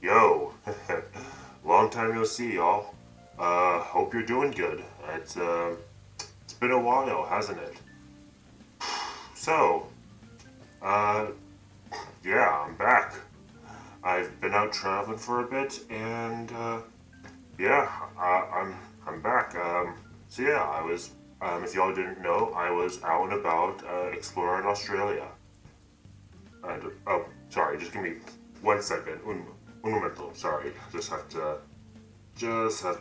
Yo, long time no see, y'all. Hope you're doing good. It's been a while, hasn't it? So, uh, yeah, I'm back. I've been out traveling for a bit, and yeah, I'm back. So yeah, if y'all didn't know, I was out and about exploring Australia. And oh, sorry, just give me 1 second. Un momento. Sorry, just have to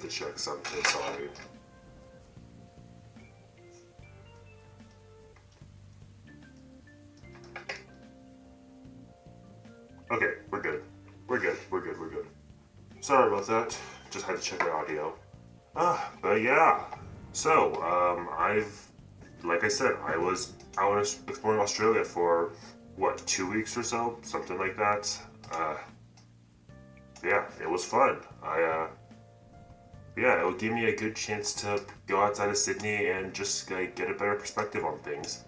check something. Sorry. Okay, we're good. We're good. Sorry about that. Just had to check my audio. But yeah. So, like I said, I was out exploring Australia for, what, 2 weeks or so? Something like that. Uh, yeah, it was fun. Yeah, it would give me a good chance to go outside of Sydney and just get a better perspective on things.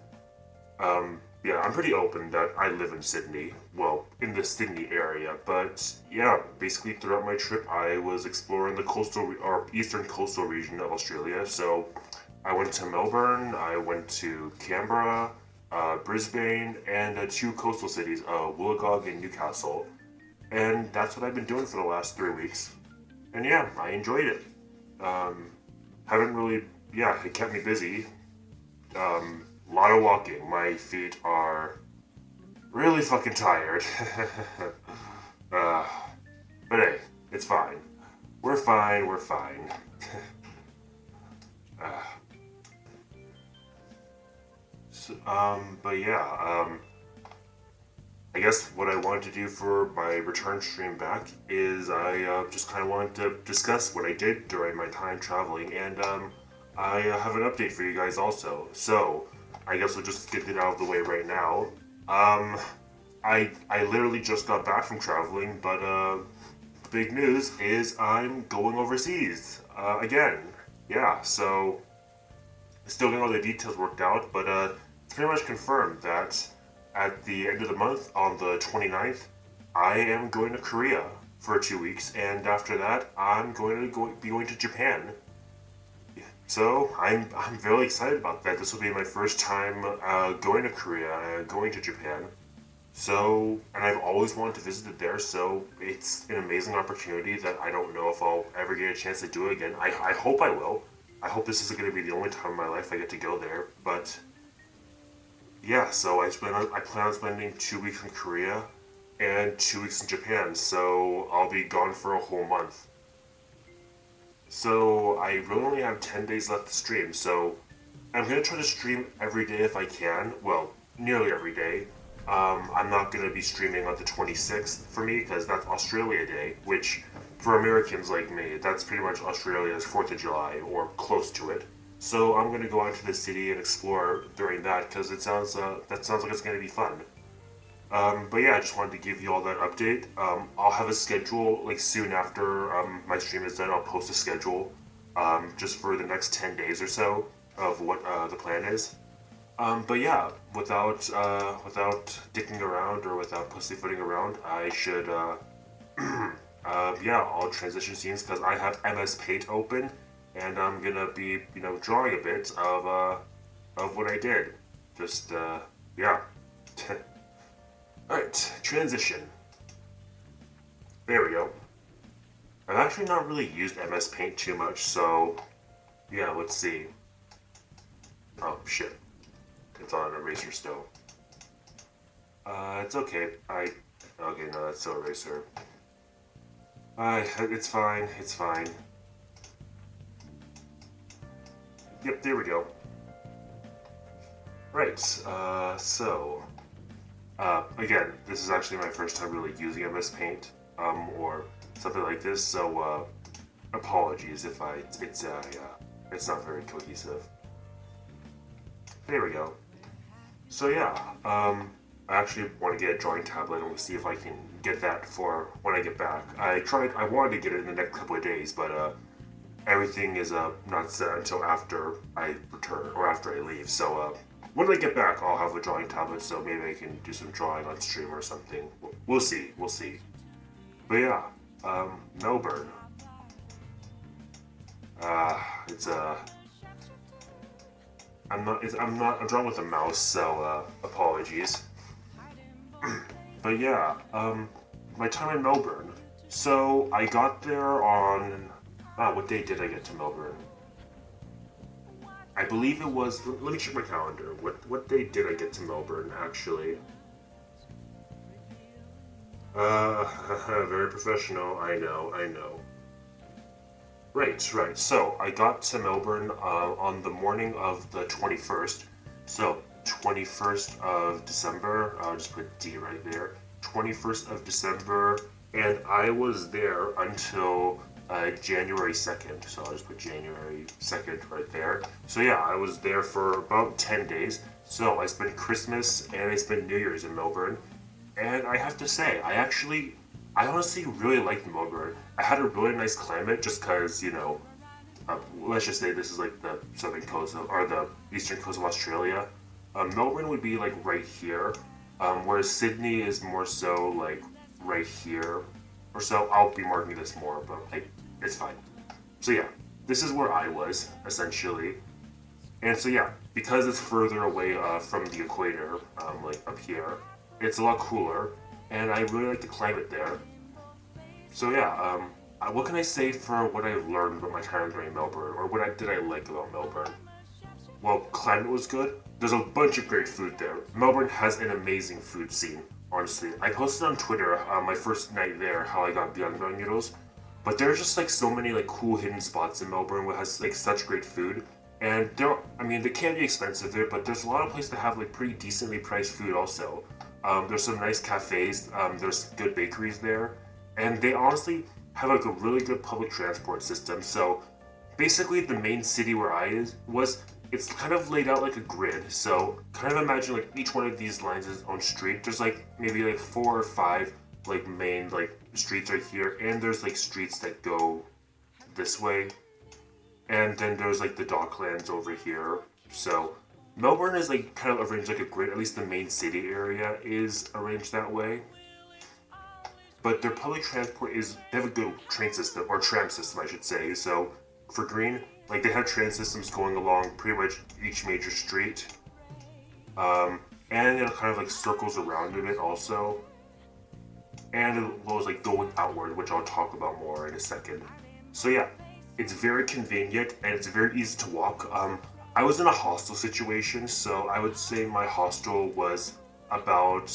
Yeah, I'm pretty open that I live in Sydney, well, in the Sydney area, but yeah, basically throughout my trip, I was exploring the or eastern coastal region of Australia. So I went to Melbourne, I went to Canberra, Brisbane, and two coastal cities, Wollongong and Newcastle. And that's what I've been doing for the last 3 weeks. And yeah, I enjoyed it. Um, haven't really, yeah, it kept me busy. A lot of walking. My feet are really fucking tired. uh, but hey, it's fine. We're fine. uh, but yeah, I guess what I wanted to do for my return stream back is I just kind of wanted to discuss what I did during my time traveling, and I have an update for you guys also. So I guess we'll just get it out of the way right now. Um, I literally just got back from traveling, but big news is I'm going overseas again. Yeah, so still getting all the details worked out, but it's pretty much confirmed that at the end of the month, on the 29th, I am going to Korea for 2 weeks, and after that, I'm going to be going to Japan. So I'm very excited about that. This will be my first time going to Korea and going to Japan. So, and I've always wanted to visit it there, so it's an amazing opportunity that I don't know if I'll ever get a chance to do it again. I hope I will. I hope this isn't going to be the only time in my life I get to go there, but yeah, so I plan on spending 2 weeks in Korea and 2 weeks in Japan, so I'll be gone for a whole month. So I really only have 10 days left to stream, so I'm going to try to stream every day if I can. Well, nearly every day. I'm not going to be streaming on the 26th for me because that's Australia Day, which for Americans like me, that's pretty much Australia's 4th of July or close to it. So I'm going to go out to the city and explore during that because that sounds like it's going to be fun. But yeah, I just wanted to give you all that update. I'll have a schedule like soon after my stream is done. I'll post a schedule just for the next 10 days or so of what the plan is. But yeah, without dicking around or without pussyfooting around, I should yeah, I'll transition scenes because I have MS Paint open, and I'm gonna be drawing a bit of what I did. Just yeah. All right, transition. There we go. I've actually not really used MS Paint too much, so yeah, let's see. Oh shit. It's on an eraser still. It's okay. Okay, no, that's still eraser. It's fine. It's fine. Yep, there we go. Right. Again, this is actually my first time really using MS Paint, or something like this. So, apologies if it's not very cohesive. There we go. So yeah, I actually want to get a drawing tablet and we'll see if I can get that for when I get back. I wanted to get it in the next couple of days, but everything is not set until after I return or after I leave. So when I get back, I'll have a drawing tablet, so maybe I can do some drawing on stream or something. We'll see. But yeah, Melbourne. It's I'm drawn with a mouse, so apologies. But yeah, my time in Melbourne. So I got there on, what day did I get to Melbourne? I believe it was, let me check my calendar. What day did I get to Melbourne, actually? Very professional, I know. Right. So I got to Melbourne on the morning of the 21st. So 21st of December, I'll just put D right there. 21st of December, and I was there until January 2nd. So I'll just put January 2nd right there. So yeah, I was there for about 10 days. So I spent Christmas and I spent New Year's in Melbourne. And I have to say, I honestly really liked Melbourne. I had a really nice climate just because, let's just say this is like the southern coast or the eastern coast of Australia. Melbourne would be like right here, whereas Sydney is more so like right here or so. I'll be marking this more, but like it's fine. So yeah, this is where I was essentially, and so yeah, because it's further away from the equator, like up here, it's a lot cooler, and I really like the climate there. So yeah, what can I say for what I learned about my time during Melbourne, or did I like about Melbourne? Well, climate was good. There's a bunch of great food there. Melbourne has an amazing food scene, honestly. I posted on Twitter my first night there how I got biangbang noodles, but there's just like so many like cool hidden spots in Melbourne where it has like such great food. And I mean, they can be expensive there, but there's a lot of places that have like pretty decently priced food also. There's some nice cafes. There's good bakeries there, and they honestly have like a really good public transport system. So basically, the main city where was, it's kind of laid out like a grid. So kind of imagine like each one of these lines is its own street. There's like maybe like 4 or 5 like main like streets right here, and there's like streets that go this way, and then there's like the docklands over here. So Melbourne is like kind of arranged like a grid. At least the main city area is arranged that way. But their public transport they have a good train system, or tram system, I should say. So for Green, like they have train systems going along pretty much each major street, and it kind of like circles around it also, and it was like going outward, which I'll talk about more in a second. So yeah, it's very convenient and it's very easy to walk. I was in a hostel situation, so I would say my hostel was about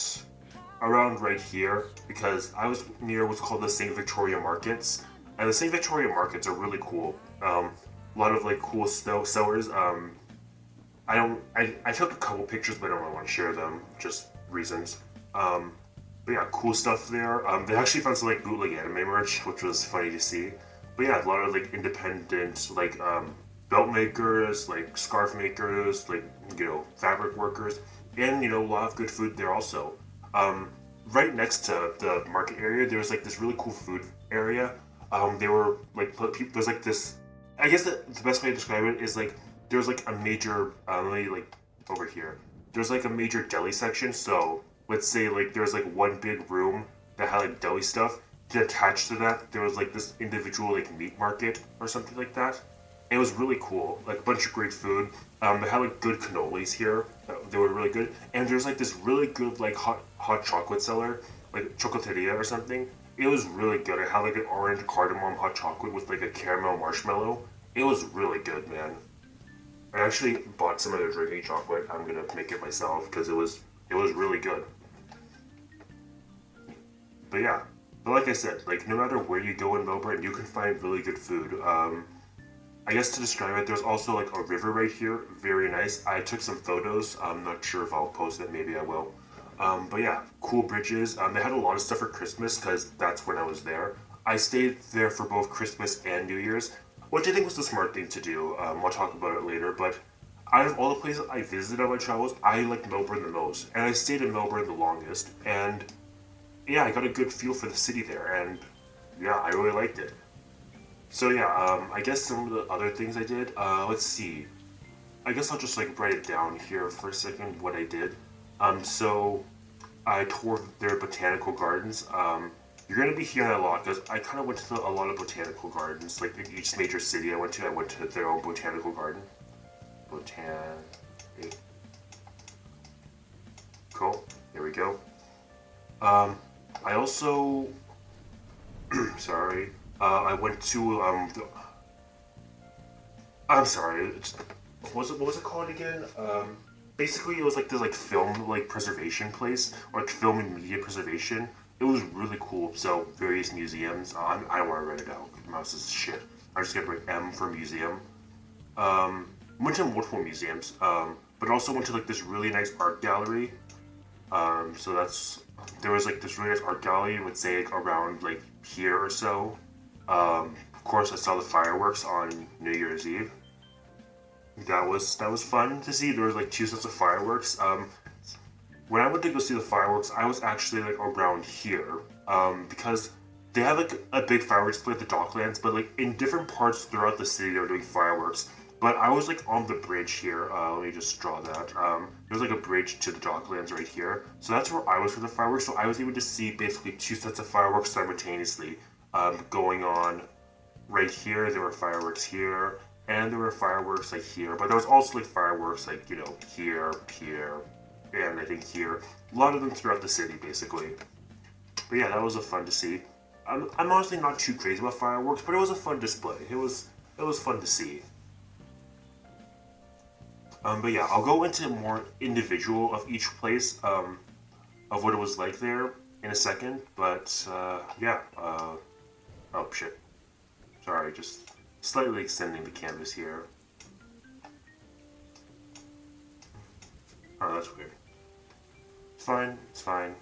around right here because I was near what's called the St. Victoria Markets, and the St. Victoria Markets are really cool. A lot of like cool sellers. I took a couple pictures, but I don't really want to share them, just reasons. But yeah, cool stuff there. They actually found some like bootleg anime merch, which was funny to see. But yeah, a lot of like independent like belt makers, like scarf makers, like fabric workers, and a lot of good food there also. Right next to the market area, there was like this really cool food area. They were like there's like this. I guess the best way to describe it is like there's like a major let me like over here. There's like a major deli section. So let's say like there's like one big room that had like deli stuff. Attached to that, there was like this individual like meat market or something like that. It was really cool, like a bunch of great food. They had like good cannolis here. They were really good. And there's like this really good like hot chocolate seller, like chocolateria or something. It was really good. It had like an orange cardamom hot chocolate with like a caramel marshmallow. It was really good, man. I actually bought some of their drinking chocolate. I'm gonna make it myself because it was really good. But yeah, but like I said, like no matter where you go in Melbourne, you can find really good food. I guess to describe it, there's also like a river right here, very nice. I took some photos. I'm not sure if I'll post it. Maybe I will. But yeah, cool bridges. They had a lot of stuff for Christmas because that's when I was there. I stayed there for both Christmas and New Year's, which I think was the smart thing to do. I'll talk about it later, but out of all the places I visited on my travels, I liked Melbourne the most, and I stayed in Melbourne the longest. And yeah, I got a good feel for the city there, and yeah, I really liked it. So yeah, I guess some of the other things I did. Let's see. I guess I'll just like write it down here for a second what I did. So I toured their botanical gardens. You're gonna be hearing that a lot because I kind of went to a lot of botanical gardens. Like in each major city I went to their own botanical garden. Cool. There we go. I also, sorry. I went to I'm sorry. What was it called again? Basically it was like this like film like preservation place or like film and media preservation. It was really cool. So various museums. I don't want to write it out. My mouse is shit. I'm just gonna write M for museum. Went to multiple museums. But also went to like this really nice art gallery. So there was like this really nice art gallery. I would say like around like here or so. Of course, I saw the fireworks on New Year's Eve. That was fun to see. There was like two sets of fireworks. When I went to go see the fireworks, I was actually like around here because they have like a big fireworks display at the Docklands, but like in different parts throughout the city, they were doing fireworks. But I was like on the bridge here. Let me just draw that. There's like a bridge to the Docklands right here, so that's where I was for the fireworks. So I was able to see basically two sets of fireworks simultaneously going on right here. There were fireworks here, and there were fireworks like here, but there was also like fireworks like here, here, and I think here. A lot of them throughout the city, basically. But yeah, that was a fun to see. I'm honestly not too crazy about fireworks, but it was a fun display. It was fun to see. But yeah, I'll go into more individual of each place of what it was like there in a second. But yeah, oh shit. Sorry, just slightly extending the canvas here. Oh, that's weird. It's fine, it's fine.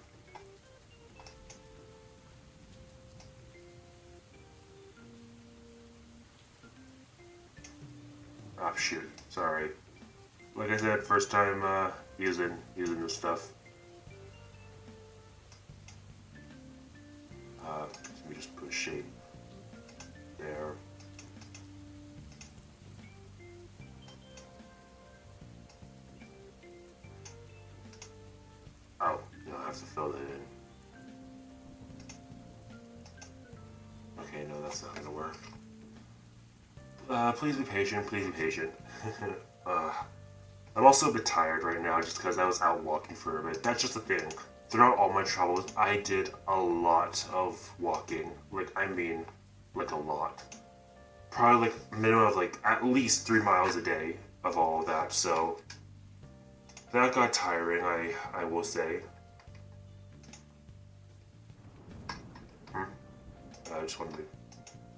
Oh shoot, sorry. Like I said, first time using this stuff. Let me just put a shape there. Oh, I have to fill that in. Okay, no, that's not gonna work. Please be patient, please be patient. I'm also a bit tired right now just because I was out walking for a bit. That's just the thing. Throughout all my travels, I did a lot of walking. Like, I mean, like a lot. Probably like a minimum of like at least 3 miles a day of all of that. So that got tiring, I will say. I just wanted to.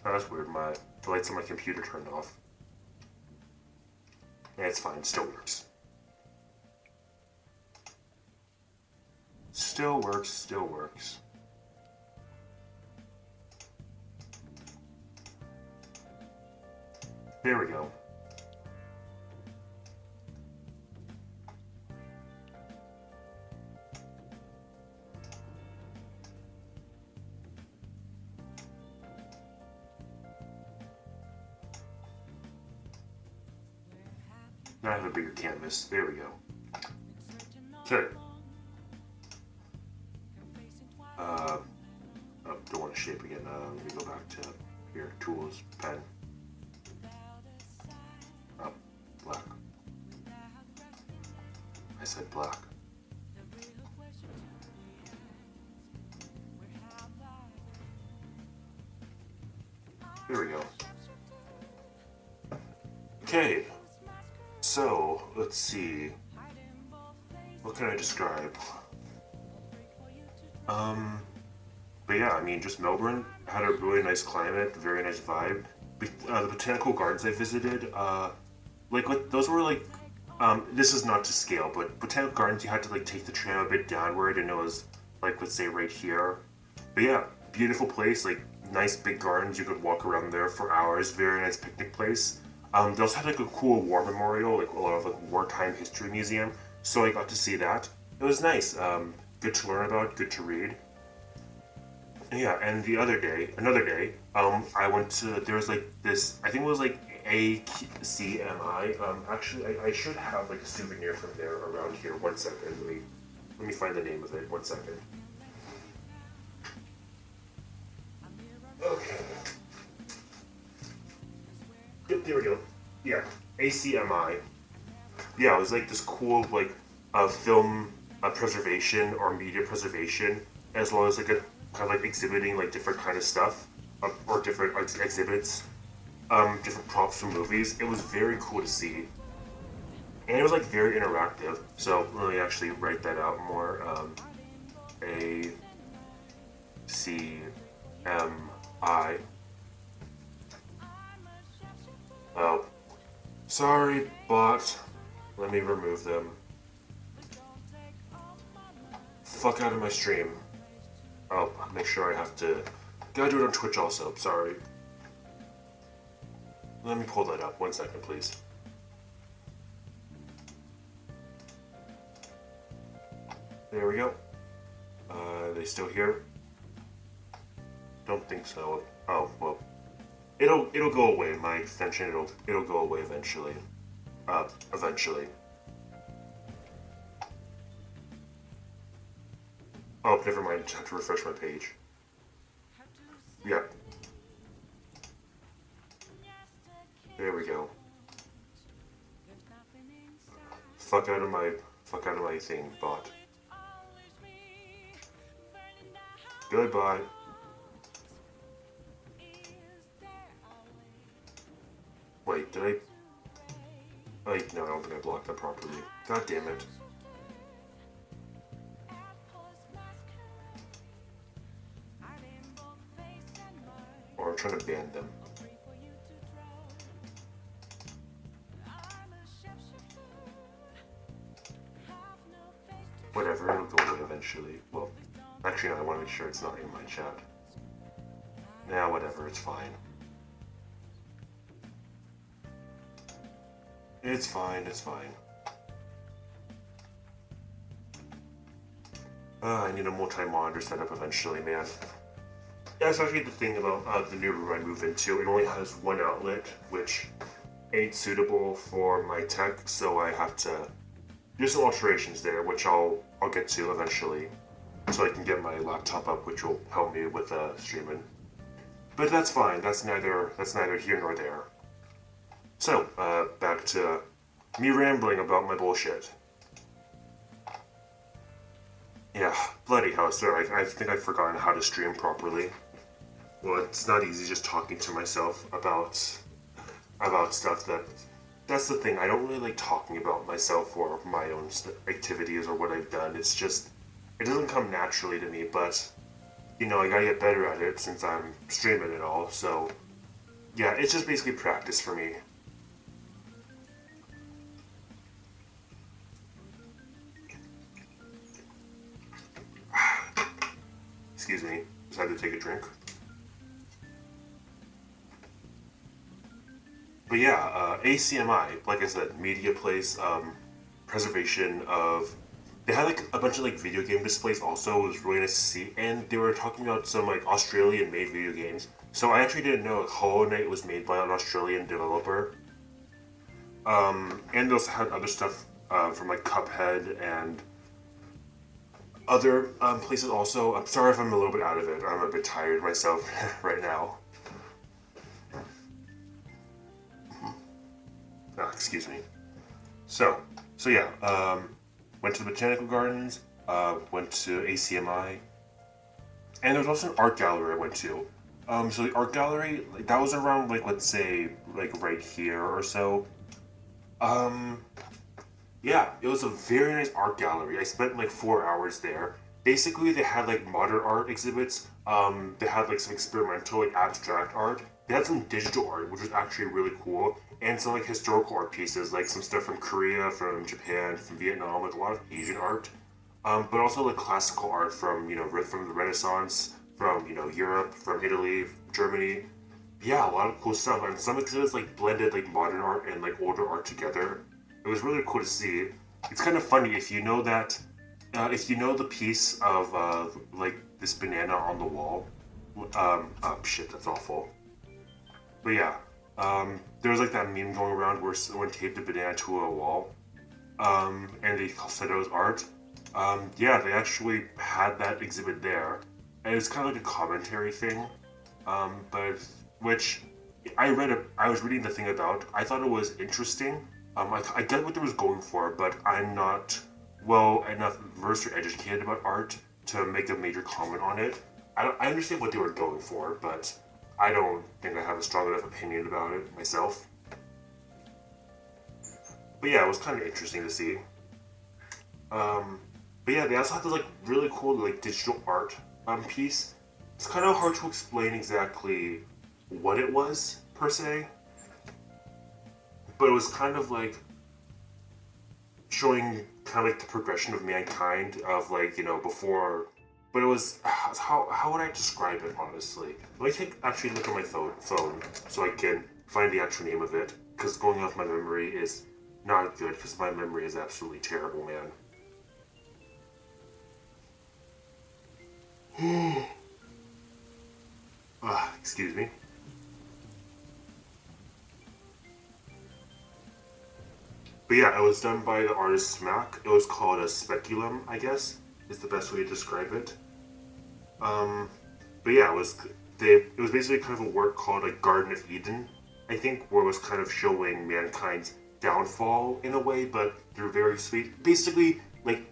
Oh, that's weird. The lights on my computer turned off. Yeah, it's fine. It still works. Still works. Still works. There we go. Now I have a bigger canvas. There we go. Okay. Oh, don't want to shape again. Let me go back to here. Tools, pen. Oh, black. I said black. There we go. Okay. So, let's see. What can I describe? But yeah, I mean, just Melbourne had a really nice climate, very nice vibe. The botanical gardens I visited, those were like, this is not to scale, but botanical gardens you had to like take the tram a bit downward, and it was like, let's say right here. But yeah, beautiful place, like nice big gardens. You could walk around there for hours. Very nice picnic place. They also had like a cool war memorial, like a lot of like wartime history museum. So I got to see that. It was nice. Good to learn about. Good to read. Yeah, and another day, I went to, there was like this, I think it was like ACMI. Actually, I should have like a souvenir from there around here. One second, let me find the name of it. One second. there we go. Yeah, ACMI. Yeah, it was like this cool like film preservation or media preservation, as well as like a kind of like exhibiting like different kind of stuff or different exhibits, different props from movies. It was very cool to see, and it was like very interactive. So let me actually write that out more. ACMI. Oh, sorry, bot. Let me remove them. Fuck out of my stream. Oh, make sure I have to. Gotta do it on Twitch also. Sorry. Let me pull that up. 1 second, please. There we go. Are they still here? Don't think so. Oh well. It'll go away. My extension. It'll go away eventually. Eventually. Oh, never mind. I have to refresh my page. Yeah. There we go. Fuck out of my thing, bot. Goodbye. Wait, did I? Like, no, I don't think I blocked that properly. God damn it. Or I'm trying to ban them. Whatever, it'll go away eventually. Well, actually, no, I want to make sure it's not in my chat. Nah, whatever, it's fine. It's fine, it's fine. I need a multi-monitor setup eventually, man. That's actually the thing about the new room I move into. It only has one outlet, which ain't suitable for my tech, so I have to do some alterations there, which I'll get to eventually, so I can get my laptop up, which will help me with streaming. But that's fine. That's neither here nor there. So back to me rambling about my bullshit. Yeah, bloody hell, sorry. I think I've forgotten how to stream properly. Well, it's not easy just talking to myself about stuff that. That's the thing. I don't really like talking about myself or my own activities or what I've done. It's just it doesn't come naturally to me. But you know, I gotta get better at it since I'm streaming it all. So yeah, it's just basically practice for me. Excuse me. Just had to take a drink. But yeah, ACMI, like I said, media place, preservation of. They had like a bunch of like video game displays also. It was really nice to see, and they were talking about some like Australian-made video games. So I actually didn't know Hollow Knight was made by an Australian developer. And they also had other stuff from like Cuphead and other places also. I'm sorry if I'm a little bit out of it. I'm a bit tired myself right now. Oh, excuse me. So yeah, went to the Botanical Gardens, went to ACMI, and there was also an art gallery I went to. So the art gallery, like, that was around, like, let's say, like, right here or so. Yeah, it was a very nice art gallery. I spent, like, 4 hours there. Basically, they had, like, modern art exhibits. They had, like, some experimental, like, abstract art. They had some digital art, which was actually really cool. And some, like, historical art pieces, like some stuff from Korea, from Japan, from Vietnam, like a lot of Asian art. But also, like, classical art from, you know, from the Renaissance, from, you know, Europe, from Italy, Germany. Yeah, a lot of cool stuff. And some exhibits, like, blended, like, modern art and, like, older art together. It was really cool to see. It's kind of funny if you know that, if you know the piece of, like, this banana on the wall. Oh, shit, that's awful. But yeah, there was like that meme going around where someone taped a banana to a wall, and they said it was art. Yeah, they actually had that exhibit there, and it's kind of like a commentary thing, but which I was reading the thing about. I thought it was interesting. I get what they was going for, but I'm not well enough versed or educated about art to make a major comment on it. I understand what they were going for, but I don't think I have a strong enough opinion about it myself. But yeah, it was kind of interesting to see. Um, but yeah, they also have this like really cool like digital art piece. It's kind of hard to explain exactly what it was per se, but it was kind of like showing kind of like the progression of mankind of like before. But it was how would I describe it honestly? Let me take actually look at my phone so I can find the actual name of it because going off my memory is not good because my memory is absolutely terrible, man. Excuse me. But yeah, it was done by the artist Smack. It was called a speculum, I guess, is the best way to describe it. Um, but yeah, it was basically kind of a work called like Garden of Eden, I think, where it was kind of showing mankind's downfall in a way, but they're very sweet. Basically, like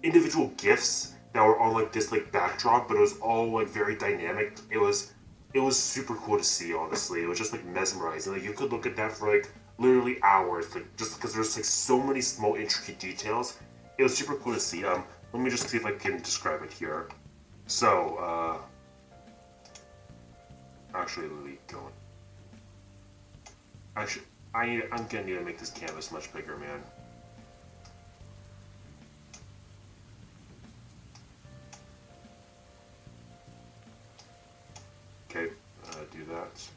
individual gifts that were on like this like backdrop, but it was all like very dynamic. It was super cool to see. Honestly, it was just like mesmerizing. Like you could look at that for like literally hours, like just because there's like so many small intricate details. It was super cool to see. Let me just see if I can describe it here. So, actually, let me go. Actually, I'm gonna need to make this canvas much bigger, man. Okay, do that.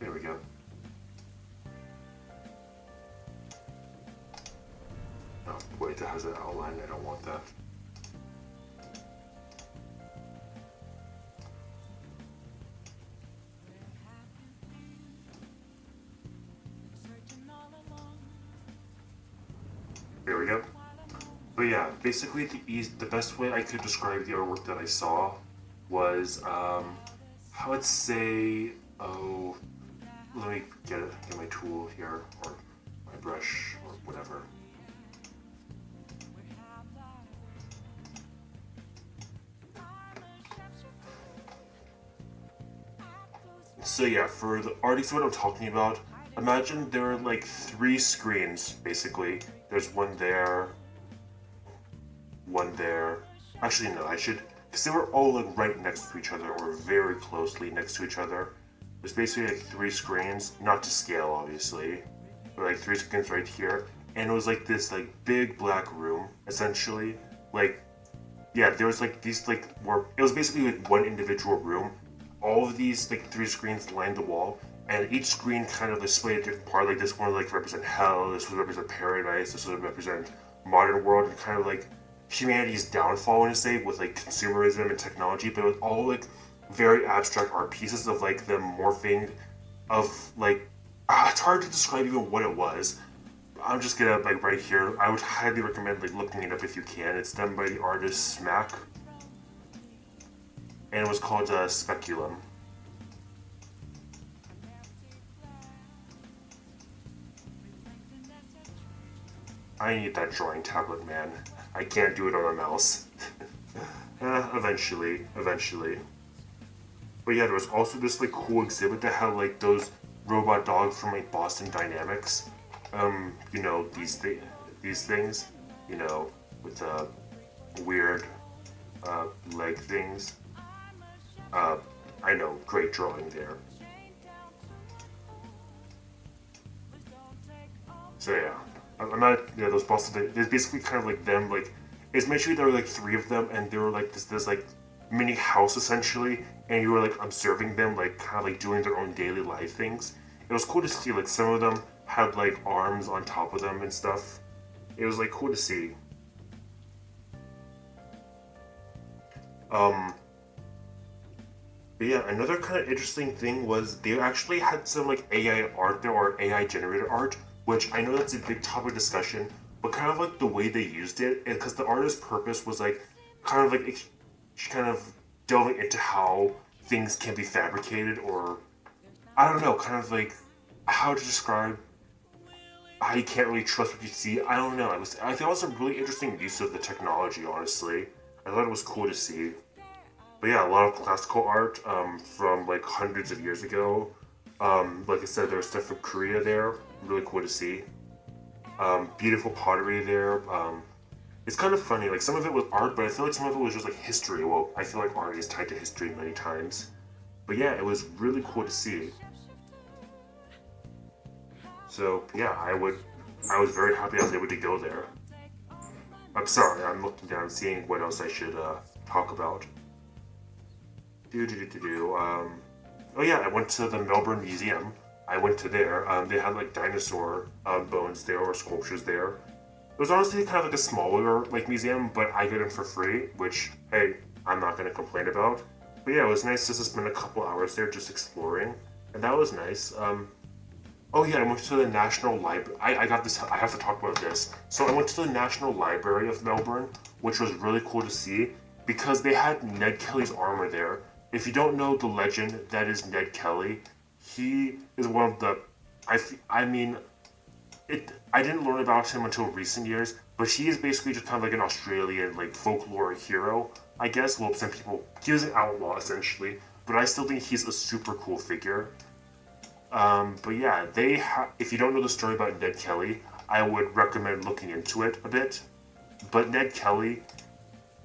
There we go. Oh, wait, that has an outline. I don't want that. There we go. But yeah, basically the best way I could describe the artwork that I saw was I would say oh let me get my tool here or my brush or whatever. So yeah, for the artist what I'm talking about, imagine there are like three screens basically. There's one there, one there. Actually no, I should because they were all like right next to each other or very closely next to each other. There's basically like three screens, not to scale obviously, but like three screens right here. And it was like this like big black room essentially. Like yeah, there was like these like were it was basically like one individual room. All of these like three screens lined the wall, and each screen kind of displayed a different part. Like this one would like represent hell, this would represent paradise, this would represent modern world, and kind of like humanity's downfall in a say with like consumerism and technology. But it was all like very abstract art pieces of like them morphing, of like it's hard to describe even what it was. I'm just gonna like right here. I would highly recommend like looking it up if you can. It's done by the artist Smack, and it was called Speculum. I need that drawing tablet, man. I can't do it on a mouse. Eventually. But yeah, there was also this like cool exhibit that had like those robot dogs from like Boston Dynamics. These things, with weird leg things. Uh, I know, great drawing there. So yeah, I'm not. Yeah, those Boston. It's basically kind of like them. Like, it's mentioned there were like three of them, and they were like this like mini house essentially, and you were like observing them, like kind of like doing their own daily life things. It was cool to see. Like some of them had like arms on top of them and stuff. It was like cool to see. Um, But yeah, another kind of interesting thing was they actually had some like AI art there or AI generated art, which I know that's a big topic of discussion, but kind of like the way they used it, because the artist's purpose was like kind of like kind of delving into how things can be fabricated or I don't know, kind of like how to describe how you can't really trust what you see. I don't know. I think it was a really interesting use of the technology. Honestly, I thought it was cool to see. But yeah, a lot of classical art from like hundreds of years ago. Like I said, there's stuff from Korea there. Really cool to see. Beautiful pottery there. It's kind of funny. Like some of it was art, but I feel like some of it was just like history. Well, I feel like art is tied to history many times. But yeah, it was really cool to see. So yeah, I was very happy I was able to go there. I'm sorry, I'm looking down, seeing what else I should talk about. Oh yeah, I went to the Melbourne Museum. I went to there. They had like dinosaur bones there or sculptures there. It was honestly kind of like a smaller like museum, but I got in for free, which hey, I'm not gonna complain about. But yeah, it was nice just to spend a couple hours there just exploring, and that was nice. Oh yeah, I went to the National Library. I got this. I have to talk about this. So I went to the National Library of Melbourne, which was really cool to see because they had Ned Kelly's armor there. If you don't know the legend that is Ned Kelly, he is one of the. I mean, it. I didn't learn about him until recent years, but he is basically just kind of like an Australian like folklore hero. I guess. Well, some people. He was an outlaw essentially, but I still think he's a super cool figure. But yeah, if you don't know the story about Ned Kelly, I would recommend looking into it a bit. But Ned Kelly,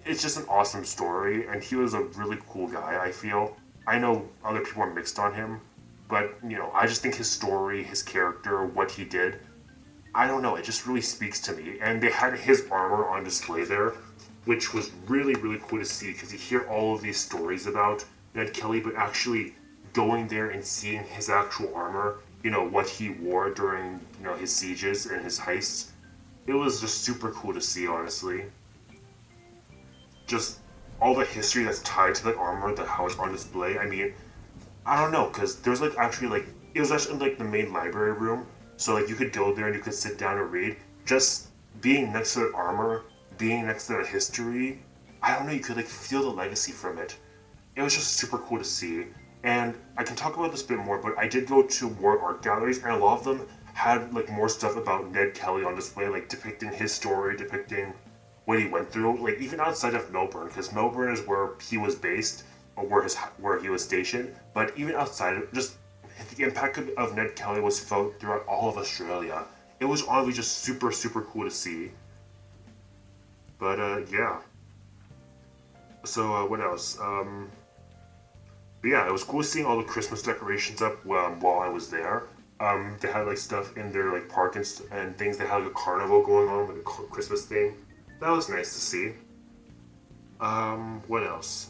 it's just an awesome story, and he was a really cool guy, I feel. I know other people are mixed on him, but, I just think his story, his character, what he did, I don't know, it just really speaks to me. And they had his armor on display there, which was really, really cool to see, because you hear all of these stories about Ned Kelly, but actually going there and seeing his actual armor, what he wore during, his sieges and his heists, it was just super cool to see, honestly. Just all the history that's tied to the armor, the how it's on display. I mean, I don't know, because there's like actually like it was actually in like the main library room, so like you could go there and you could sit down and read. Just being next to the armor, being next to the history, I don't know, you could like feel the legacy from it. It was just super cool to see. And I can talk about this a bit more, but I did go to more art galleries, and a lot of them had like more stuff about Ned Kelly on display, like depicting his story, depicting what he went through, like even outside of Melbourne, because Melbourne is where he was based or where he was stationed. But even outside of just the impact of Ned Kelly was felt throughout all of Australia. It was honestly just super super cool to see. But yeah. So what else? But yeah, it was cool seeing all the Christmas decorations up while I was there. They had like stuff in their like park and things. They had like a carnival going on with a Christmas thing. That was nice to see. What else?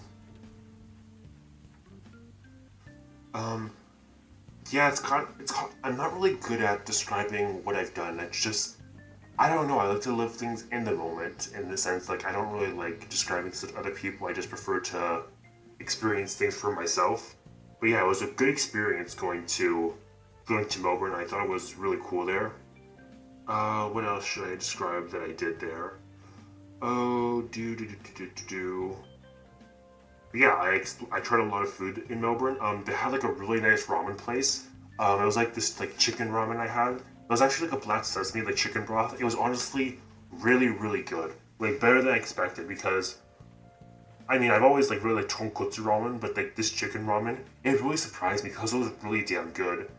Um, yeah, I'm not really good at describing what I've done. It's just, I don't know. I like to live things in the moment in the sense like I don't really like describing to other people. I just prefer to experience things for myself. But yeah, it was a good experience going to Melbourne. I thought it was really cool there. What else should I describe that I did there? Oh, do. Yeah, I tried a lot of food in Melbourne. They had like a really nice ramen place. It was like this like chicken ramen I had. It was actually like a black sesame like chicken broth. It was honestly really really good. Like better than I expected because I mean I've always like really like tonkotsu ramen, but like this chicken ramen, it really surprised me because it was really damn good.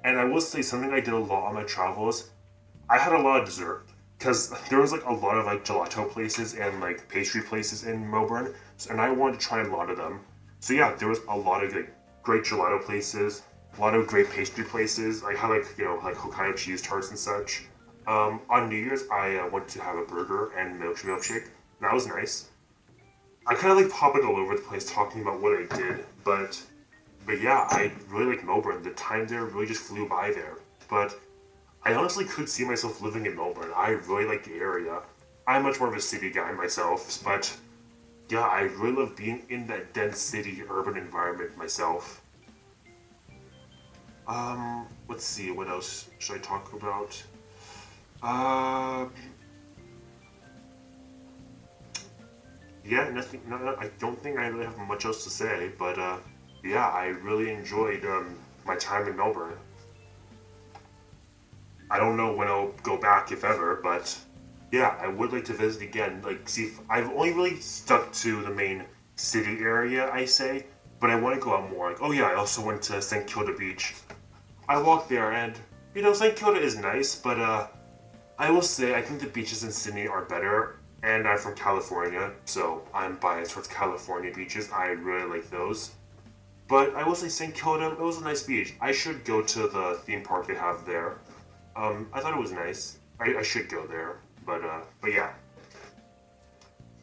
And I will say something I did a lot on my travels. I had a lot of dessert because there was like a lot of like gelato places and like pastry places in Melbourne, and I wanted to try a lot of them. So yeah, there was a lot of like great gelato places, a lot of great pastry places. I had like like Hokkaido cheese tarts and such. On New Year's, I went to have a burger and milkshake. That was nice. I kind of like popping all over the place talking about what I did, but yeah, I really like Melbourne. The time there really just flew by there. But I honestly could see myself living in Melbourne. I really like the area. I'm much more of a city guy myself, but yeah, I really love being in that dense city urban environment myself. Let's see, what else should I talk about? Uh, yeah, nothing. No, I don't think I really have much else to say, but yeah, I really enjoyed my time in Melbourne. I don't know when I'll go back, if ever, but yeah, I would like to visit again. Like, see, if I've only really stuck to the main city area, I say, but I want to go out more. Like, oh yeah, I also went to St. Kilda Beach. I walked there, and St. Kilda is nice, but I will say I think the beaches in Sydney are better. And I'm from California, so I'm biased towards California beaches. I really like those. But I will say St. Kilda, it was a nice beach. I should go to the theme park they have there. I thought it was nice. I should go there, but yeah,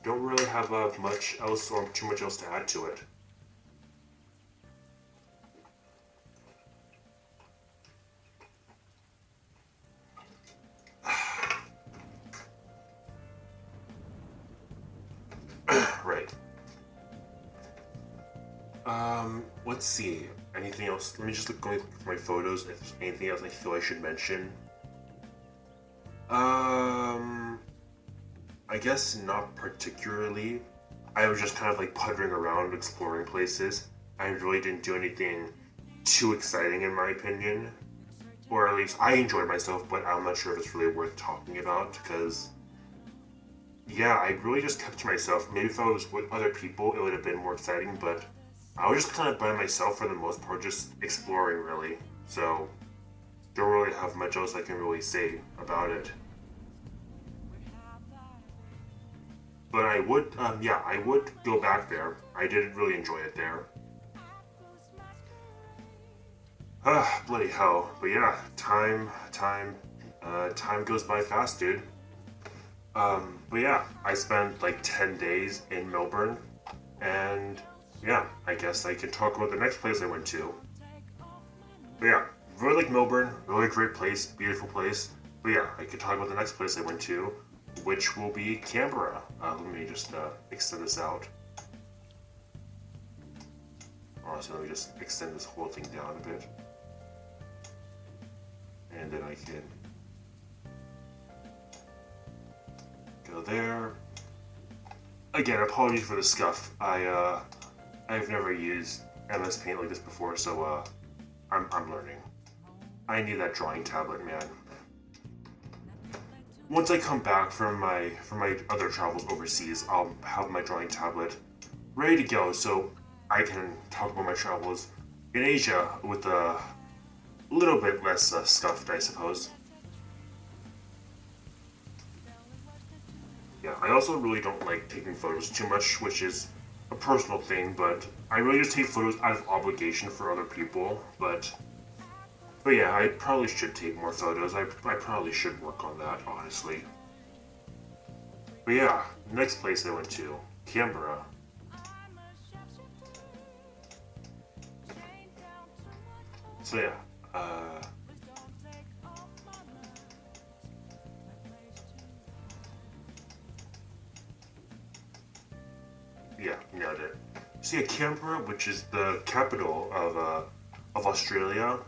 don't really have much else or too much else to add to it. Right. Let's see. Anything else? Let me just look going through my photos. If there's anything else I feel I should mention. Um, I guess not particularly. I was just kind of like puttering around, exploring places. I really didn't do anything too exciting in my opinion. Or at least I enjoyed myself, but I'm not sure if it's really worth talking about because, yeah, I really just kept to myself. Maybe if I was with other people, it would have been more exciting, but I was just kind of by myself for the most part, just exploring really. So, don't really have much else I can really say about it. But I would, yeah, I would go back there. I did really enjoy it there. Ah, bloody hell. But yeah, time goes by fast, dude. But yeah, I spent like 10 days in Melbourne, and yeah, I guess I can talk about the next place I went to. But yeah, really like Melbourne, really great place, beautiful place. But yeah, I could talk about the next place I went to, which will be Canberra. Let me just extend this out. So let me just extend this whole thing down a bit. And then I can go there. Again, apologies for the scuff. I've never used MS Paint like this before, so I'm learning. I need that drawing tablet, man. Once I come back from my other travels overseas, I'll have my drawing tablet ready to go, so I can talk about my travels in Asia with a little bit less scuffed, I suppose. Yeah, I also really don't like taking photos too much, which is a personal thing, but I really just take photos out of obligation for other people, but yeah, I probably should take more photos. I probably should work on that, honestly. But yeah, next place I went to, Canberra. So yeah, yeah, nailed it. So yeah, Canberra, which is the capital of Australia.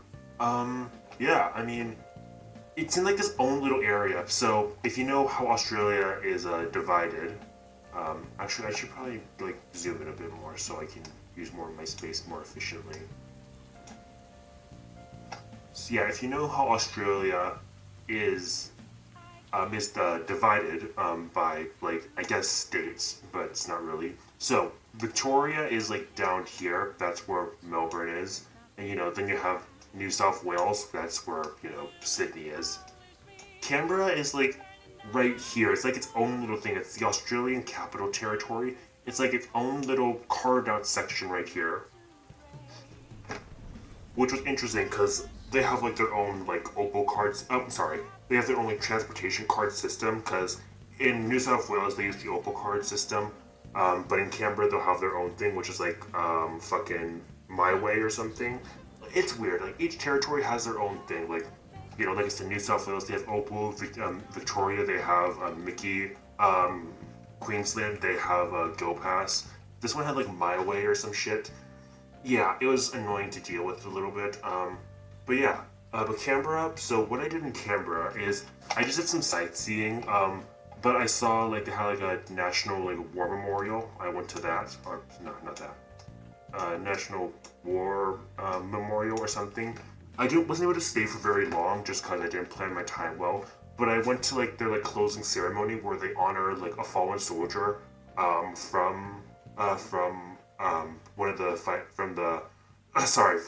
Yeah, I mean, it's in like this own little area. So if you know how Australia is divided, actually I should probably like zoom in a bit more so I can use more of my space more efficiently. So yeah, if you know how Australia is divided by like I guess states, but it's not really. So Victoria is like down here. That's where Melbourne is, and then you have New South Wales. That's where Sydney is. Canberra is like right here. It's like its own little thing. It's the Australian Capital Territory. It's like its own little carved out section right here, which was interesting because they have like their own like Opal cards. Oh, sorry, they have their own like transportation card system. Because in New South Wales they use the Opal card system, but in Canberra they'll have their own thing, which is like fucking My Way or something. It's weird. Like each territory has their own thing. Like like it's in New South Wales they have Opal. Victoria they have Mickey. Queensland, they have a Go Pass. This one had like My Way or some shit. Yeah, it was annoying to deal with a little bit. But yeah, but Canberra. So what I did in Canberra is I just did some sightseeing. But I saw like they had like a national like war memorial. I went to that, or no, not that. National War Memorial or something. Wasn't able to stay for very long just because I didn't plan my time well. But I went to like their like closing ceremony where they honor like a fallen soldier from one of the fight from the sorry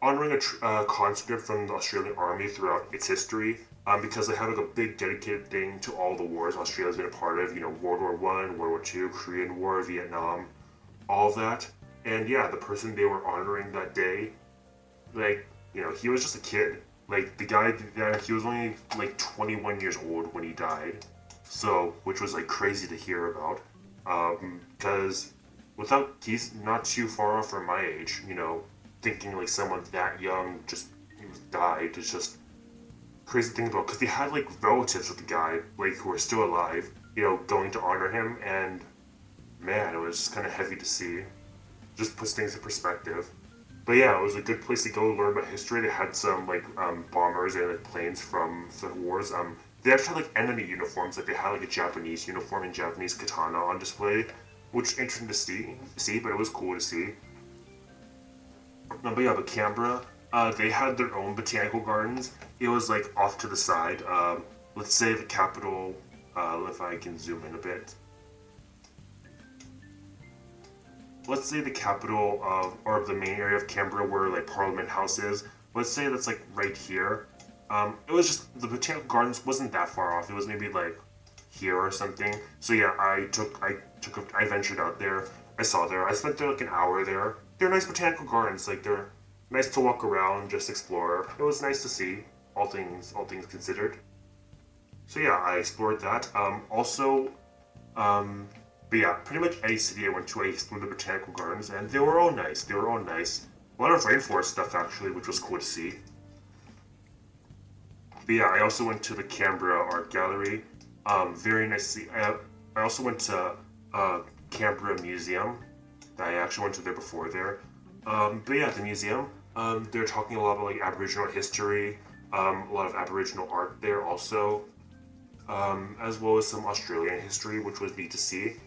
honoring a conscript from the Australian Army throughout its history. Because they have like a big dedicated thing to all the wars Australia's been a part of. You know, World War One, World War Two, Korean War, Vietnam, all of that. And yeah, the person they were honoring that day, like, you know, he was just a kid. Like, the guy, he was only like 21 years old when he died. So, which was like crazy to hear about. Because he's not too far off from my age, you know, thinking like someone that young just died is just crazy thing about, because they had like relatives of the guy, like, who are still alive, you know, going to honor him, and man, it was just kind of heavy to see. Just puts things in perspective. But yeah, it was a good place to go learn about history. They had some like bombers and like planes from the wars. They actually had like enemy uniforms. Like they had like a Japanese uniform and Japanese katana on display, which is interesting to see, but it was cool to see. No, but yeah, but Canberra, they had their own botanical gardens. It was like off to the side. Let's say the capital. If I can zoom in a bit. Let's say the capital of, or the main area of Canberra where like Parliament House is. Let's say that's like right here. It was just the botanical gardens wasn't that far off. It was maybe like here or something. So yeah, I ventured out there. I saw there. I spent there like an hour there. They're nice botanical gardens. Like they're nice to walk around, just explore. It was nice to see. All things considered. So yeah, I explored that. But yeah, pretty much any city I went to, I explored the botanical gardens, and they were all nice. They were all nice. A lot of rainforest stuff actually, which was cool to see. But yeah, I also went to the Canberra Art Gallery. Very nice to see. I also went to Canberra Museum. I actually went to there before there. But yeah, the museum. They're talking a lot about like Aboriginal history. A lot of Aboriginal art there also. As well as some Australian history, which was neat to see.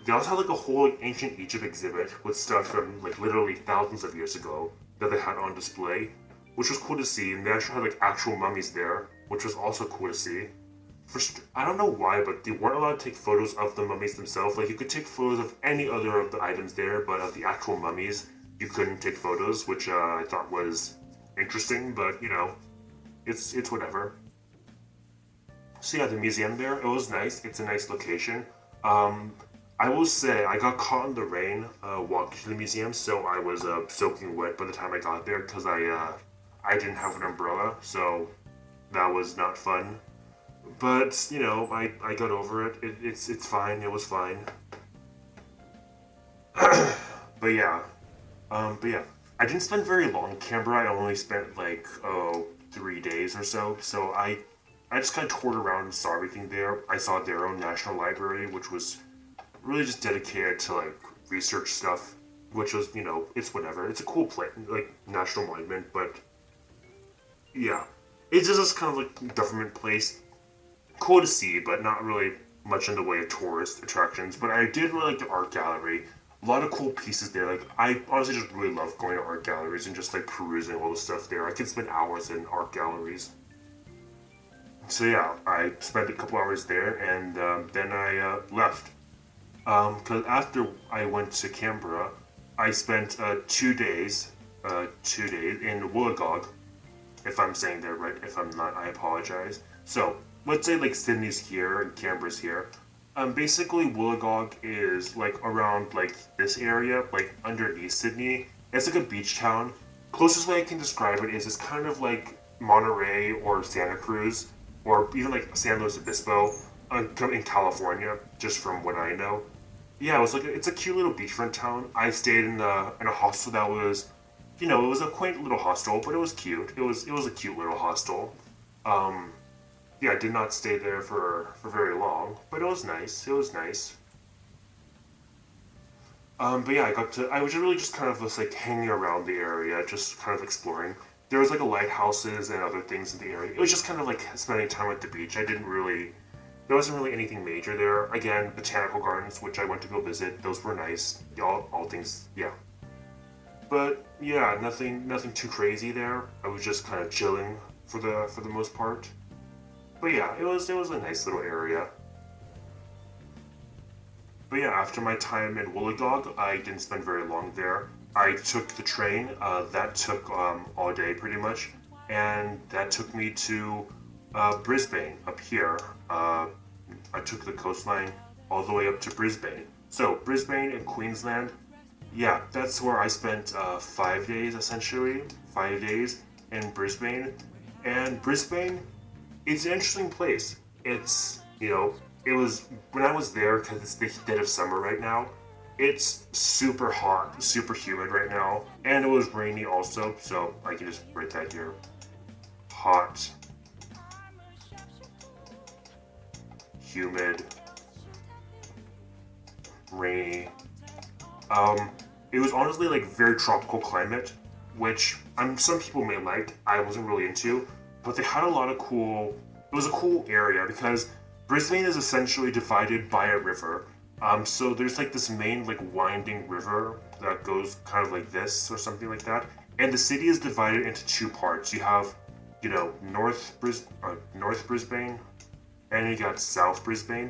They also had like a whole like, ancient Egypt exhibit with stuff from like literally thousands of years ago that they had on display, which was cool to see. And they actually had like actual mummies there, which was also cool to see. I don't know why, but they weren't allowed to take photos of the mummies themselves. Like you could take photos of any other of the items there, but of the actual mummies, you couldn't take photos, which I thought was interesting. But you know, it's whatever. So yeah, the museum there, it was nice. It's a nice location. I will say I got caught in the rain walking to the museum, so I was soaking wet by the time I got there because I didn't have an umbrella, so that was not fun. But you know, I got over it. It's fine. It was fine. But yeah, I didn't spend very long in Canberra. I only spent like 3 days or so. So I just kind of toured around and saw everything there. I saw their own national library, which was really just dedicated to like research stuff, which was, you know, it's whatever. It's a cool place, like national monument, but yeah, it's just kind of like government place. Cool to see, but not really much in the way of tourist attractions. But I did really like the art gallery. A lot of cool pieces there. Like I honestly just really love going to art galleries and just like perusing all the stuff there. I could spend hours in art galleries. So yeah, I spent a couple hours there, and then I left. Because after I went to Canberra, I spent 2 days, 2 days in Wollongong. If I'm saying that right, if I'm not, I apologize. So let's say like Sydney's here and Canberra's here. Basically Wollongong is like around like this area, like underneath Sydney. It's like a beach town. Closest way I can describe it is it's kind of like Monterey or Santa Cruz, or even like San Luis Obispo in California, just from what I know. Yeah, it's a cute little beachfront town. I stayed in a hostel that was, you know, it was a quaint little hostel, but it was cute. It was a cute little hostel. Um, Yeah, I did not stay there for very long, but it was nice. It was nice. But yeah, I was really just kind of just like hanging around the area, just kind of exploring. There was like a lighthouses and other things in the area. It was just kind of like spending time at the beach. There wasn't really anything major there. Again, botanical gardens, which I went to go visit, those were nice. All things, yeah. But yeah, nothing too crazy there. I was just kind of chilling for the most part. But yeah, it was a nice little area. But yeah, after my time in Wollongong, I didn't spend very long there. I took the train. That took all day pretty much, and that took me to Brisbane up here. I took the coastline all the way up to Brisbane. So Brisbane in Queensland, yeah, that's where I spent 5 days essentially. 5 days in Brisbane, and Brisbane, it's an interesting place. It was when I was there because it's the dead of summer right now. It's super hot, super humid right now, and it was rainy also. So I can just write that here: hot, humid, rainy. Um, it was honestly like very tropical climate, which some people may like. I wasn't really into, but they had a lot of cool. It was a cool area because Brisbane is essentially divided by a river. So there's like this main like winding river that goes kind of like this or something like that, and the city is divided into two parts. You have, North Brisbane, and you got South Brisbane.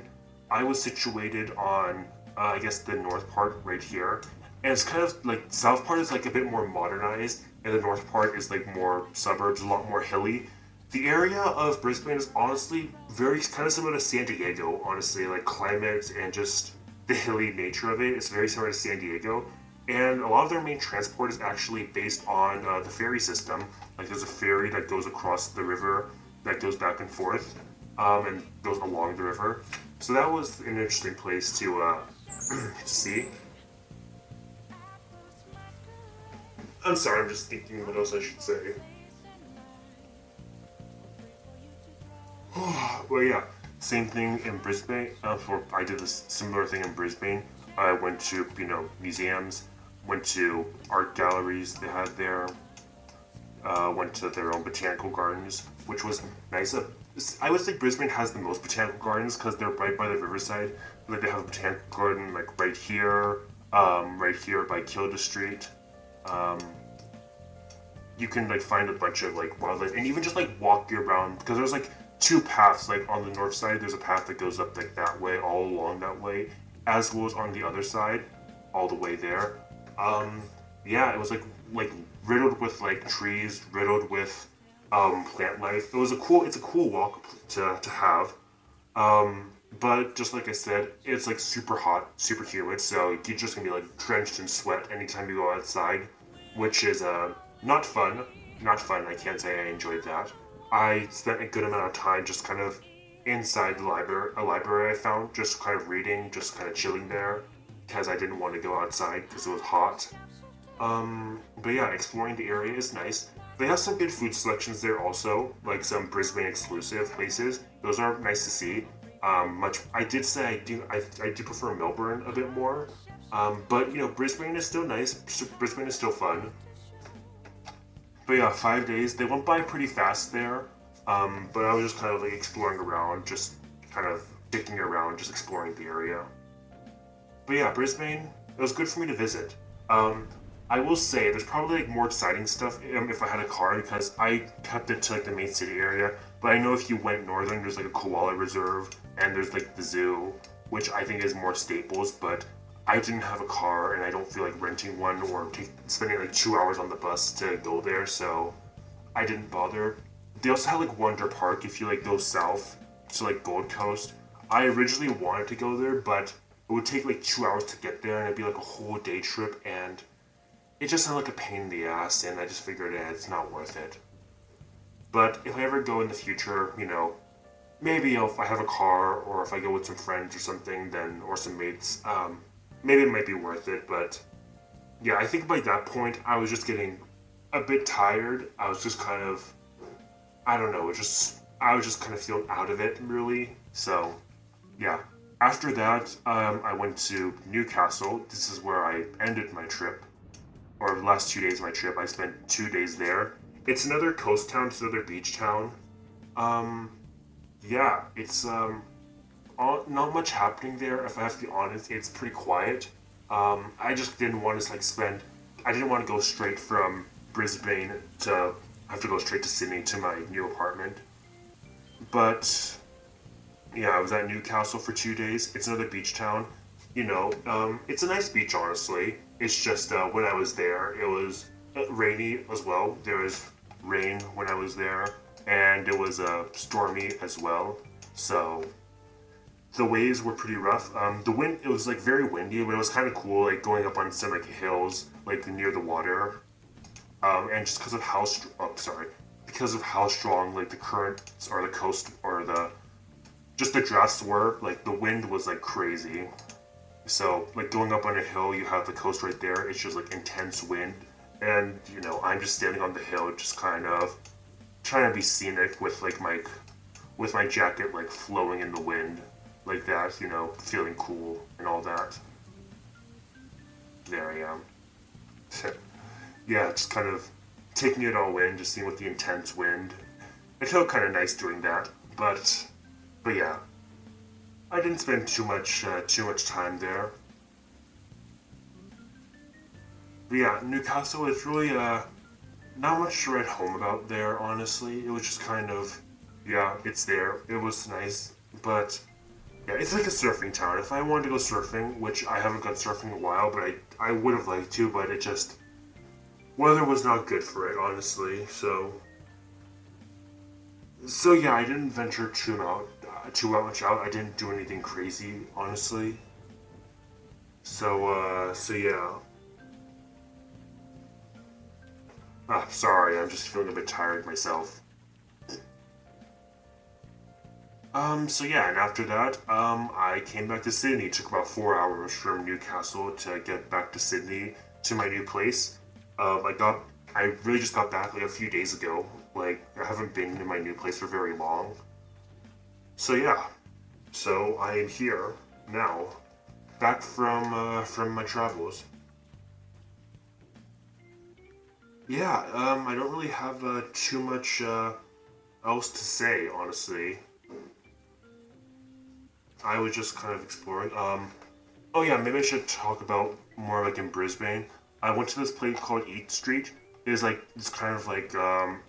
I was situated on, I guess, the north part right here, and it's kind of like south part is like a bit more modernized, and the north part is like more suburbs, a lot more hilly. The area of Brisbane is honestly very kind of similar to San Diego, honestly, like climate and just the hilly nature of it. It's very similar to San Diego, and a lot of their main transport is actually based on the ferry system. Like there's a ferry that goes across the river that goes back and forth, and goes along the river. So that was an interesting place to see. I'm sorry, I'm just thinking what else I should say. Well, yeah, same thing in Brisbane. I did this similar thing in Brisbane. I went to museums, went to art galleries they had there, went to their own botanical gardens, which was nice. I would say Brisbane has the most botanical gardens because they're right by the riverside. Like they have a botanical garden like right here by Kilda Street. Um, you can like find a bunch of like wildlife and even just like walk around because there's like two paths. Like on the north side, there's a path that goes up like that way, all along that way, as well as on the other side, all the way there. Um, yeah, it was like riddled with like trees, riddled with plant life. It's a cool walk to have. But just like I said, it's like super hot, super humid, so you're just gonna be like drenched in sweat anytime you go outside, which is not fun. Not fun. I can't say I enjoyed that. I spent a good amount of time just kind of inside a library I found, just kind of reading, just kind of chilling there, because I didn't want to go outside because it was hot. But yeah, exploring the area is nice. They have some good food selections there also, like some Brisbane exclusive places. Those are nice to see. I did say I do prefer Melbourne a bit more. But Brisbane is still nice. Brisbane is still fun. But yeah, 5 days. They went by pretty fast there. But I was just kind of like exploring around, just kind of dicking around, just exploring the area. But yeah, Brisbane, it was good for me to visit. Um, I will say there's probably like more exciting stuff if I had a car because I kept it to like the main city area. But I know if you went northern, there's like a koala reserve and there's like the zoo, which I think is more staples. But I didn't have a car and I don't feel like renting one or spending like 2 hours on the bus to go there, so I didn't bother. They also had like Wonder Park if you like go south to like Gold Coast. I originally wanted to go there, but it would take like 2 hours to get there and it'd be like a whole day trip and it just sounded like a pain in the ass and I just figured it's not worth it. But if I ever go in the future, maybe if I have a car or if I go with some friends or something, then or some mates, maybe it might be worth it. But yeah, I think by that point I was just getting a bit tired. I was just kind of, I don't know, just I was just kind of feeling out of it, really. So, yeah. After that, I went to Newcastle. This is where I ended my trip, or the last 2 days of my trip. I spent 2 days there. It's another coast town, it's another beach town. Um, yeah, it's not much happening there. If I have to be honest, it's pretty quiet. I just didn't want to like spend. I didn't want to go straight from Brisbane to have to go straight to Sydney to my new apartment. But yeah, I was at Newcastle for 2 days. It's another beach town. It's a nice beach, honestly. It's just when I was there, it was rainy as well. There was rain when I was there, and it was stormy as well. So the waves were pretty rough. The wind, it was like very windy, but it was kind of cool, like going up on some like hills, like near the water. And just because of because of how strong like the currents or the coast or the drafts were, like the wind was like crazy. So like going up on a hill, you have the coast right there. It's just like intense wind, and I'm just standing on the hill, just kind of trying to be scenic with my jacket like flowing in the wind, like that. Feeling cool and all that. There I am. Yeah, just kind of taking it all in, just seeing with the intense wind. It felt kind of nice doing that, but yeah, I didn't spend too much time there. But yeah, Newcastle is really not much to write home about there. Honestly, it was just kind of, yeah, it's there. It was nice, but yeah, it's like a surfing town. If I wanted to go surfing, which I haven't gone surfing in a while, but I would have liked to, but it just weather was not good for it, honestly. So yeah, I didn't venture too much out. I didn't do anything crazy, honestly. So yeah. Sorry, I'm just feeling a bit tired myself. So yeah, and after that, I came back to Sydney. It took about 4 hours from Newcastle to get back to Sydney to my new place. I really just got back like a few days ago. Like, I haven't been in my new place for very long. So yeah, so I am here now, back from my travels. Yeah, I don't really have too much else to say, honestly. I was just kind of exploring. Oh yeah, maybe I should talk about more like in Brisbane. I went to this place called Eat Street. It's like it's kind of like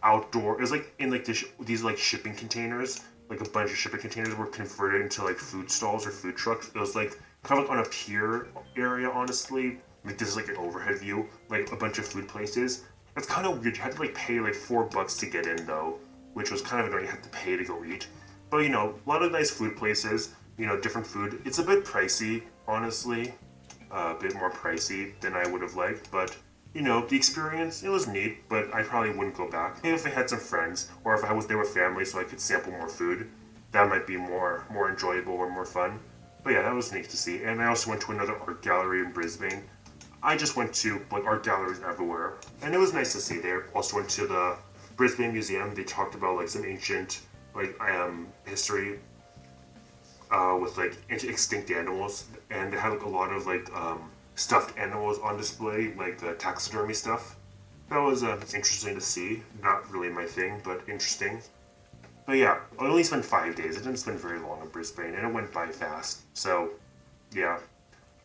outdoor. It's like in like these like shipping containers. Like a bunch of shipping containers were converted into like food stalls or food trucks. It was like kind of like on a pier area, honestly. Like this is like an overhead view, like a bunch of food places. It's kind of weird. You had to like pay like $4 to get in though, which was kind of annoying. You had to pay to go eat. But a lot of nice food places. Different food. It's a bit pricey, honestly, a bit more pricey than I would have liked, but the experience, it was neat, but I probably wouldn't go back. Maybe if I had some friends, or if I was there with family so I could sample more food, that might be more enjoyable or more fun. But yeah, that was neat to see. And I also went to another art gallery in Brisbane. I just went to like art galleries everywhere, and it was nice to see there. Also went to the Brisbane Museum. They talked about like some ancient history with like extinct animals, and they had like a lot of like stuffed animals on display, like taxidermy stuff. That was interesting to see. Not really my thing, but interesting. But yeah, I only spent 5 days. I didn't spend very long in Brisbane, and it went by fast. So yeah,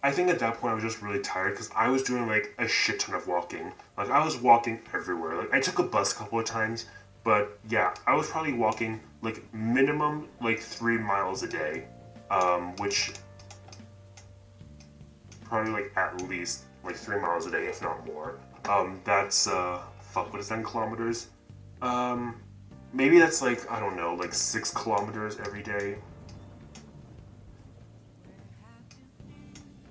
I think at that point I was just really tired because I was doing like a shit ton of walking. Like I was walking everywhere. Like I took a bus a couple of times, but yeah, I was probably walking like minimum like 3 miles a day, which probably like at least like 3 miles a day, if not more. That's what is that in kilometers? Um, Maybe that's like I don't know, like 6 kilometers every day.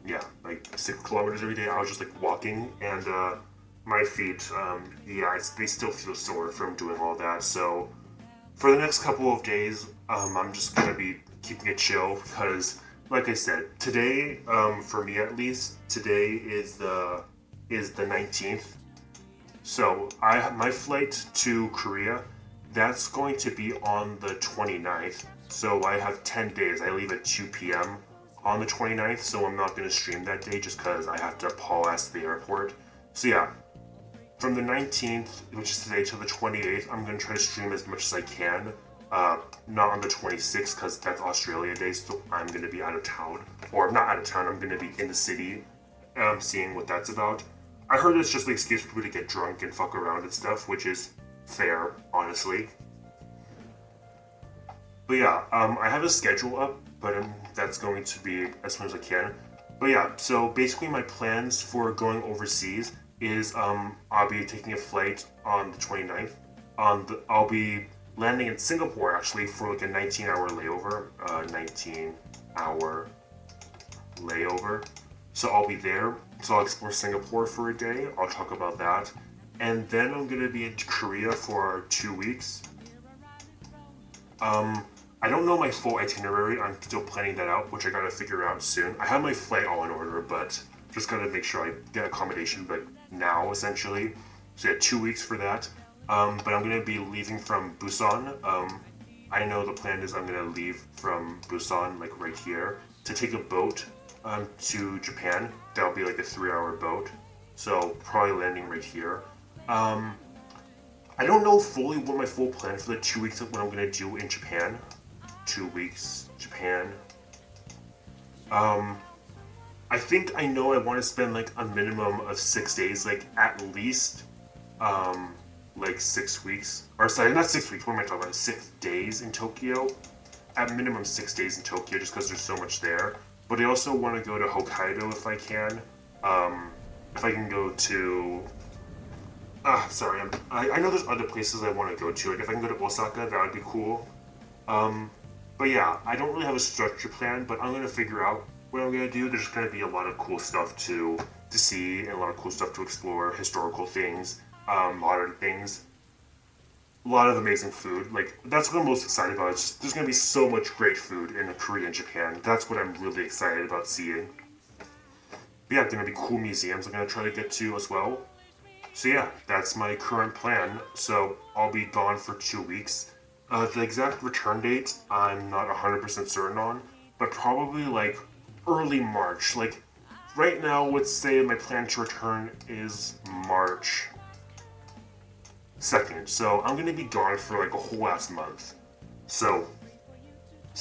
Yeah, like 6 kilometers every day. I was just like walking, and my feet, yeah, they still feel sore from doing all that. So for the next couple of days, I'm just gonna be keeping it chill because, like I said, today, for me at least, today is the 19th. So my flight to Korea That's going to be on the 29th. So I have 10 days. I leave at 2 p.m. on the 29th, so I'm not going to stream that day just because I have to haul ass to the airport. So yeah, from the 19th, which is today, to the 28th, I'm going to try to stream as much as I can. Not on the 26th because that's Australia Day, so I'm going to be out of town. Or not out of town, I'm going to be in the city, and I'm seeing what that's about. I heard it's just an excuse for people to get drunk and fuck around and stuff, which is fair, honestly. But yeah, I have a schedule up, but that's going to be as soon as I can. But yeah, so basically my plans for going overseas is I'll be taking a flight on the 29th. I'll be landing in Singapore actually for like a 19-hour layover. 19-hour layover. So I'll be there. So I'll explore Singapore for a day. I'll talk about that. And then I'm gonna be in Korea for 2 weeks. I don't know my full itinerary. I'm still planning that out, which I gotta figure out soon. I have my flight all in order, but just gotta make sure I get accommodation, but now essentially. So yeah, 2 weeks for that. But I'm gonna be leaving from Busan. I know the plan is I'm gonna leave from Busan, like right here, to take a boat to Japan. That'll be like a 3-hour boat. So probably landing right here. I don't know fully what my full plan for the 2 weeks of what I'm gonna do in Japan. 2 weeks, Japan. I think I know I want to spend like a minimum of 6 days, like at least, like 6 weeks. Or sorry, not 6 weeks, what am I talking about? 6 days in Tokyo. At minimum 6 days in Tokyo just because there's so much there. But I also want to go to Hokkaido if I can. If I can go to sorry, I know there's other places I want to go to. Like if I can go to Osaka, that would be cool. But yeah, I don't really have a structure plan, but I'm gonna figure out what I'm gonna do. There's gonna be a lot of cool stuff to see and a lot of cool stuff to explore, historical things, modern things, a lot of amazing food. Like that's what I'm most excited about. It's just, there's gonna be so much great food in Korea and Japan. That's what I'm really excited about seeing. But yeah, gonna be cool museums I'm gonna try to get to as well. So yeah, that's my current plan. So I'll be gone for 2 weeks. The exact return date, I'm not 100% certain on, but probably like early March. Like right now, let's say my plan to return is March 2nd. So I'm gonna be gone for like a whole ass month. So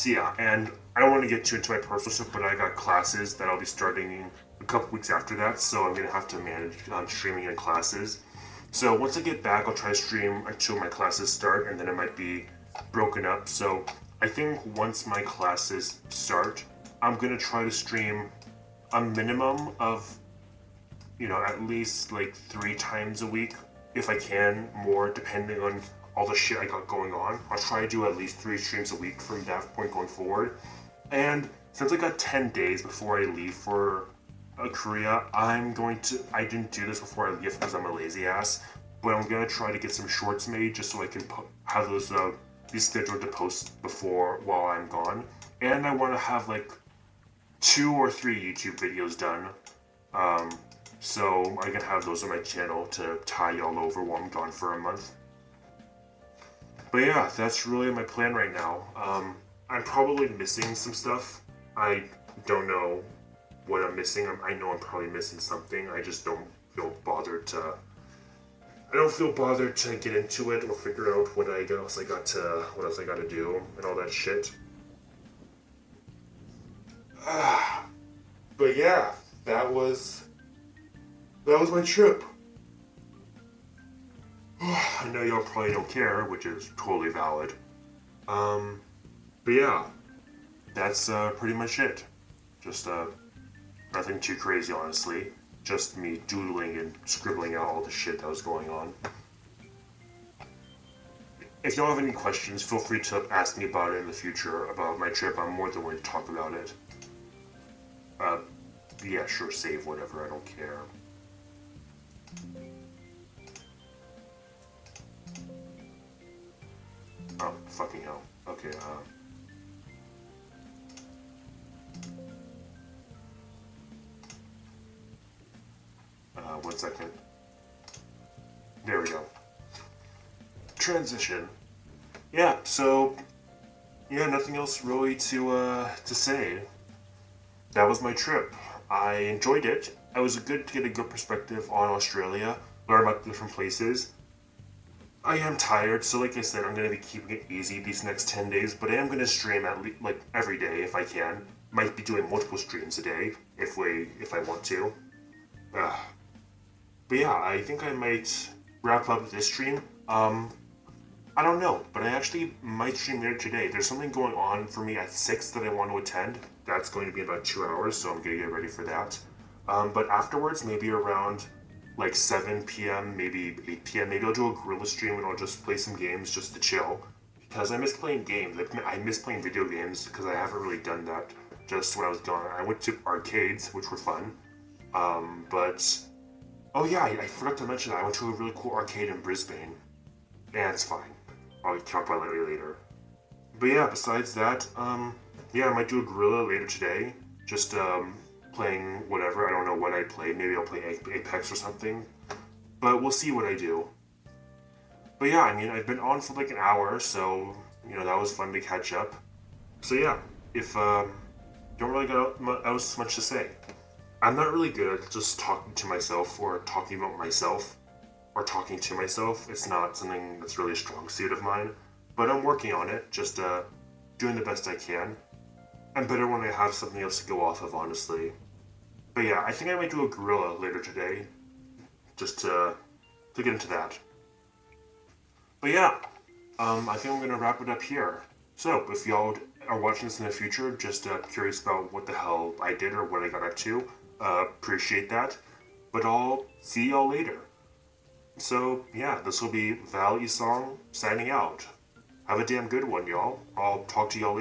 yeah, and I don't want to get too into my personal stuff, but I got classes that I'll be starting a couple weeks after that, so I'm gonna have to manage streaming and classes. So once I get back, I'll try to stream until my classes start, and then it might be broken up. So I think once my classes start, I'm gonna try to stream a minimum of, at least like 3 times a week, if I can, more depending on all the shit I got going on. I'll try to do at least 3 streams a week from that point going forward. And since I got 10 days before I leave for Korea, I didn't do this before I leave because I'm a lazy ass, but I'm gonna try to get some shorts made just so I can have those be scheduled to post before while I'm gone. And I want to have like 2 or 3 YouTube videos done, so I can have those on my channel to tie y'all over while I'm gone for a month. But yeah, that's really my plan right now. I'm probably missing some stuff. I don't know what I'm missing. I know I'm probably missing something. I just don't feel bothered to. I don't feel bothered to get into it or figure out what else I got to do and all that shit. But yeah, that was my trip. I know y'all probably don't care, which is totally valid. But yeah, that's pretty much it. Just nothing too crazy, honestly. Just me doodling and scribbling out all the shit that was going on. If y'all have any questions, feel free to ask me about it in the future, about my trip. I'm more than willing to talk about it. Yeah, sure, save whatever, I don't care. Oh, fucking hell. Okay, 1 second. There we go. Transition. yeah, so yeah, nothing else really to say. That was my trip. I enjoyed it. It was good to get a good perspective on Australia, learn about different places. I am tired, so like I said, I'm gonna be keeping it easy these next 10 days, but I am gonna stream at least like every day if I can. Might be doing multiple streams a day if I want to. Uh, but yeah, I think I might wrap up this stream. I don't know, but I actually might stream later today. There's something going on for me at 6 that I want to attend. That's going to be in about 2 hours, so I'm gonna get ready for that. But afterwards, maybe around like 7 p.m., maybe 8 p.m., maybe I'll do a gorilla stream and I'll just play some games just to chill. Because I miss playing games. I miss playing video games because I haven't really done that just when I was gone. I went to arcades, which were fun. But oh yeah, I forgot to mention that I went to a really cool arcade in Brisbane. Yeah, it's fine. I'll talk about it later. But yeah, besides that, yeah, I might do a gorilla later today. Just playing whatever. I don't know what I play. Maybe I'll play Apex or something. But we'll see what I do. But yeah, I mean, I've been on for like an hour, so that was fun to catch up. So yeah, if don't really got else much to say. I'm not really good at just talking to myself or talking about myself or talking to myself. It's not something that's really a strong suit of mine, but I'm working on it, just doing the best I can. I'm better when I have something else to go off of, honestly. But yeah, I think I might do a gorilla later today, just to get into that. But yeah, I think I'm gonna wrap it up here. So if y'all are watching this in the future, just curious about what the hell I did or what I got up to, appreciate that. But I'll see y'all later. So yeah, this will be Val Isong signing out. Have a damn good one, y'all. I'll talk to y'all later.